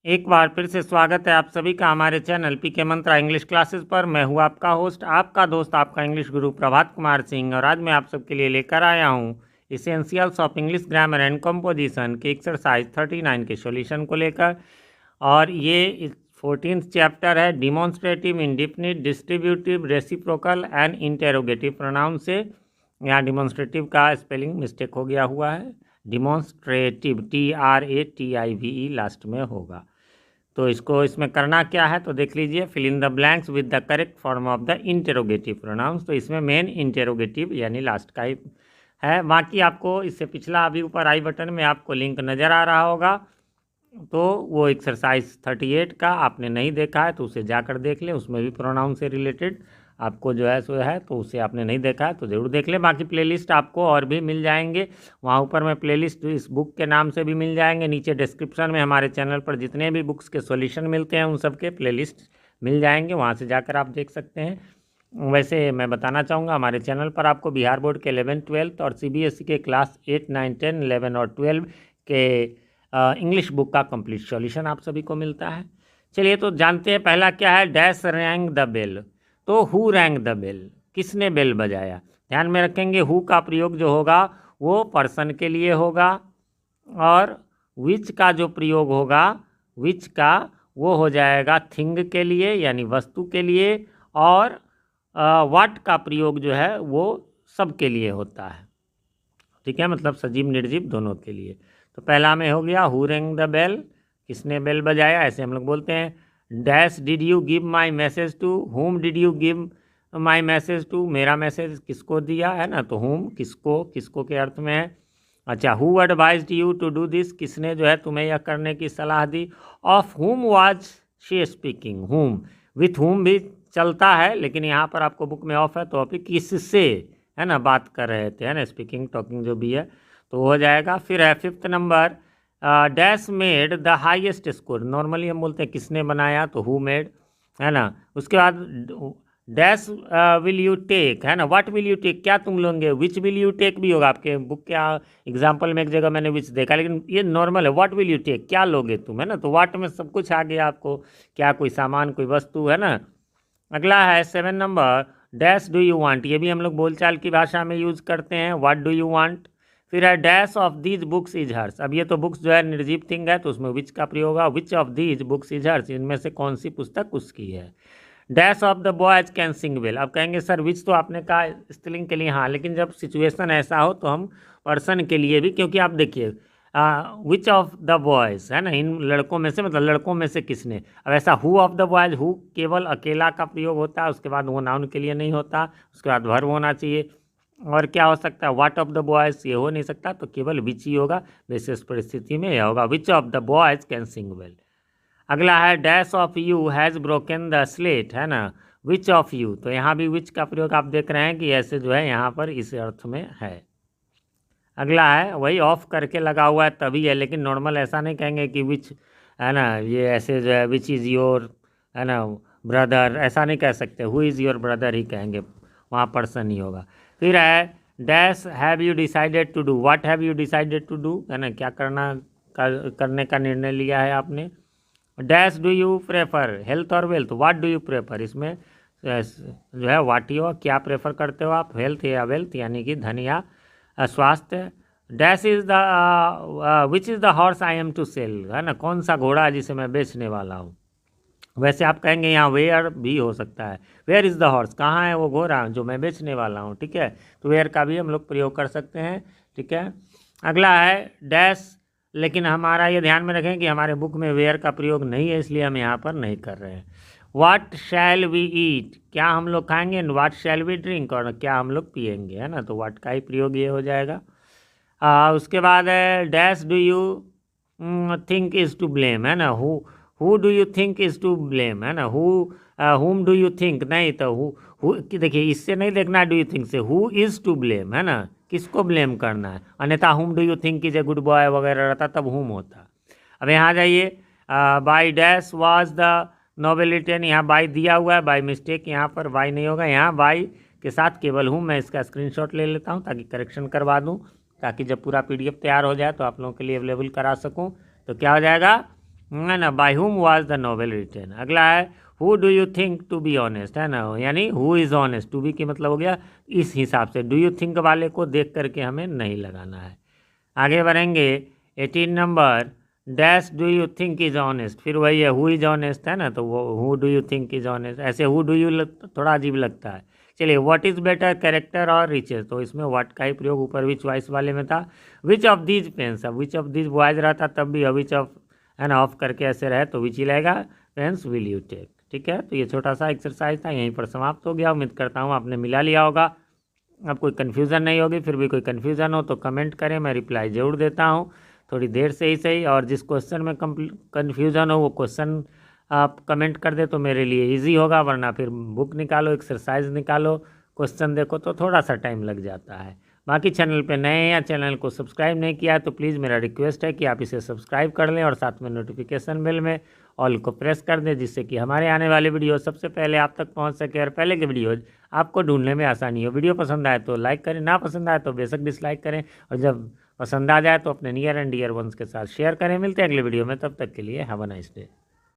एक बार फिर से स्वागत है आप सभी का हमारे चैनल पीके मंत्रा इंग्लिश क्लासेस पर। मैं हूं आपका होस्ट, आपका दोस्त, आपका इंग्लिश गुरु प्रभात कुमार सिंह। और आज मैं आप सबके लिए लेकर आया हूं essentials of English grammar and composition के एक्सरसाइज 39 के सॉल्यूशन को लेकर। और ये 14th चैप्टर है demonstrative, indefinite, distributive, reciprocal and interrogative pronoun से। यहाँ डिमॉन्स्ट्रेटिव का स्पेलिंग मिस्टेक हो गया हुआ है, डिमॉन्स्ट्रेटिव TRATIVE लास्ट में होगा। तो इसमें करना क्या है तो देख लीजिए। Fill in the blanks with the correct form of the interrogative pronouns. तो इसमें मेन इंटेरोगेटिव यानी लास्ट का ही है। बाकी आपको इससे पिछला अभी ऊपर आई बटन में आपको लिंक नज़र आ रहा होगा, तो वो एक्सरसाइज 38 का आपने नहीं देखा है तो उसे जाकर देख लें। उसमें भी प्रोनाउन से रिलेटेड आपको जो है सो है, तो उसे आपने नहीं देखा है तो ज़रूर देख लें। बाकी प्लेलिस्ट आपको और भी मिल जाएंगे वहाँ ऊपर में, प्लेलिस्ट इस बुक के नाम से भी मिल जाएंगे। नीचे डिस्क्रिप्शन में हमारे चैनल पर जितने भी बुक्स के सॉल्यूशन मिलते हैं उन सब के प्लेलिस्ट मिल जाएंगे, वहाँ से जाकर आप देख सकते हैं। वैसे मैं बताना चाहूँगा हमारे चैनल पर आपको बिहार बोर्ड के 11th 12th और CBSE के क्लास 8 9 10 11 और 12 के इंग्लिश बुक का कंप्लीट सॉल्यूशन आप सभी को मिलता है। चलिए तो जानते हैं पहला क्या है। Dash rang the bell. तो हु रैंग द बेल, किसने बेल बजाया। ध्यान में रखेंगे हु का प्रयोग जो होगा वो पर्सन के लिए होगा, और विच का जो प्रयोग होगा, विच का वो हो जाएगा थिंग के लिए यानी वस्तु के लिए, और व्हाट का प्रयोग जो है वो सब के लिए होता है। ठीक है, मतलब सजीव निर्जीव दोनों के लिए। तो पहला में हो गया हु रैंग द बेल, किसने बेल बजाया। ऐसे हम लोग बोलते हैं dash did you give my message to, whom did you give my message to, मेरा मैसेज किसको दिया है ना, तो हुम किसको, किसको के अर्थ में है। अच्छा, who advised you to do this, किसने जो है तुम्हें यह करने की सलाह दी। Of whom was she speaking, whom with whom भी चलता है, लेकिन यहाँ पर आपको बुक में ऑफ है तो ऑफ किससे है ना बात कर रहे थे, है ना, स्पीकिंग टॉकिंग जो भी है तो हो जाएगा। फिर है 5th number dash made the highest score. Normally हम बोलते हैं किसने बनाया तो हु मेड, है ना। उसके बाद डैश विल यू टेक, है ना, व्हाट विल यू टेक, क्या तुम लोगे। विच विल यू टेक भी होगा आपके बुक के एग्जाम्पल में, एक जगह मैंने विच देखा, लेकिन ये नॉर्मल है। व्हाट विल यू टेक, क्या लोगे तुम, है ना। तो व्हाट में सब कुछ आ गया आपको, क्या कोई सामान कोई वस्तु, है ना। अगला है 7 number dash do you want. ये भी हम लोग बोलचाल की भाषा में यूज़ करते हैं, व्हाट डू यू वांट। फिर है dash of these books is hers. अब ये तो बुक्स जो है निर्जीव थिंग है तो उसमें विच का प्रयोग होगा, which of these books is hers, इनमें से कौन सी पुस्तक उसकी है। Dash of the boys can sing well. अब कहेंगे सर विच तो आपने कहा स्त्रीलिंग के लिए, हाँ, लेकिन जब सिचुएशन ऐसा हो तो हम पर्सन के लिए भी, क्योंकि आप देखिए विच ऑफ द बॉयज, है ना, इन लड़कों में से, मतलब लड़कों में से किसने। अब ऐसा who of the boys, who केवल अकेला का प्रयोग होता है, उसके बाद वो नाउन के लिए नहीं होता, उसके बाद वर्ब होना चाहिए। और क्या हो सकता है, व्हाट ऑफ द बॉयज, ये हो नहीं सकता, तो केवल विच ही होगा। विशेष परिस्थिति में यह होगा which of the boys can sing well. अगला है dash of you has broken the slate, है ना, विच ऑफ यू। तो यहाँ भी विच का प्रयोग आप देख रहे हैं कि ऐसे जो है यहाँ पर इस अर्थ में है। अगला है वही ऑफ करके लगा हुआ है तभी है, लेकिन नॉर्मल ऐसा नहीं कहेंगे कि विच, है ना, ये ऐसे जो है विच इज़ योर, है ना, ब्रदर, ऐसा नहीं कह सकते, हु इज़ योर ब्रदर ही कहेंगे, वहाँ पर्सन ही होगा। फिर है dash have you decided to do, what have you decided to do, है ना, क्या करने का निर्णय लिया है आपने। Dash do you prefer health और wealth, what do you prefer, इसमें जो है व्हाट ही हो, क्या प्रेफर करते हो आप, हेल्थ या वेल्थ, यानी कि धन या स्वास्थ्य। Dash is the which is the horse I am to sell, है ना, कौन सा घोड़ा जिसे मैं बेचने वाला हूँ। वैसे आप कहेंगे यहाँ वेयर भी हो सकता है, वेयर इज़ द हॉर्स, कहाँ है वो घोड़ा जो मैं बेचने वाला हूँ। ठीक है, तो वेयर का भी हम लोग प्रयोग कर सकते हैं। ठीक है, अगला है डैश, लेकिन हमारा ये ध्यान में रखें कि हमारे बुक में वेयर का प्रयोग नहीं है, इसलिए हम यहाँ पर नहीं कर रहे हैं। व्हाट शैल वी ईट, क्या हम लोग खाएंगे, व्हाट शैल वी ड्रिंक, और क्या हम लोग पिएंगे, है ना, तो व्हाट का ही प्रयोग ये हो जाएगा। उसके बाद है dash do you think is to blame, है ना, who do you think is to blame, है ना, हुम डू यू थिंक, नहीं तो हु देखिए इससे नहीं देखना डू यू थिंक से, हु इज़ टू ब्लेम, है ना, किसको ब्लेम करना है। अन्यथा हुम डू यू थिंक की जो गुड बॉय वगैरह रहता तब हुम होता। अब यहाँ जाइए by dash was the novel written, यहाँ बाई दिया हुआ है, बाई मिस्टेक, यहाँ पर बाई नहीं होगा, यहाँ बाई के साथ केवल हूँ। मैं इसका स्क्रीनशॉट ले लेता हूँ ताकि करेक्शन करवा दूँ, ताकि जब पूरा PDF तैयार हो जाए तो आप लोगों के लिए अवेलेबल करा सकूँ। तो क्या हो जाएगा, है ना, by whom was the novel written. अगला है who do you think to be honest, है ना, यानी who is honest, to be की मतलब हो गया इस हिसाब से, डू यू थिंक वाले को देख करके हमें नहीं लगाना है। आगे बढ़ेंगे 18 number, dash do you think is honest, फिर वही है हु इज़ ऑनेस्ट, है ना, तो वो who do you think is honest, ऐसे हु डू यू थोड़ा अजीब लगता है। चलिए व्हाट इज़ बेटर कैरेक्टर और रिचेस, तो इसमें व्हाट का ही प्रयोग ऊपर विच वाइस वाले में था। विच ऑफ दीज पेन्स, अब विच ऑफ दीज बॉयज रहता तब भी विच ऑफ, है ना, ऑफ करके ऐसे रहे तो विच ही रहेगा, पेन्स विल यू टेक। ठीक है, तो ये छोटा सा एक्सरसाइज था, यहीं पर समाप्त हो गया। उम्मीद करता हूँ आपने मिला लिया होगा। अब कोई कन्फ्यूज़न नहीं होगी, फिर भी कोई कन्फ्यूज़न हो तो कमेंट करें, मैं रिप्लाई ज़रूर देता हूँ, थोड़ी देर से ही सही। और जिस क्वेश्चन में कन्फ्यूज़न हो वो क्वेश्चन आप कमेंट कर दे तो मेरे लिए इजी होगा, वरना फिर बुक निकालो, एक्सरसाइज निकालो, क्वेश्चन देखो तो थोड़ा सा टाइम लग जाता है। बाकी चैनल पे नए हैं या चैनल को सब्सक्राइब नहीं किया है तो प्लीज़ मेरा रिक्वेस्ट है कि आप इसे सब्सक्राइब कर लें और साथ में नोटिफिकेशन बेल में ऑल को प्रेस कर दें, जिससे कि हमारे आने वाले वीडियो सबसे पहले आप तक पहुंच सके और पहले के वीडियोज़ आपको ढूंढने में आसानी हो। वीडियो पसंद आए तो लाइक करें, ना पसंद आए तो बेशक डिसलाइक करें, और जब पसंद आ जाए तो अपने नियर एंड डियर वंस के साथ शेयर करें। मिलते हैं अगले वीडियो में, तब तक के लिए हैव अ नाइस डे।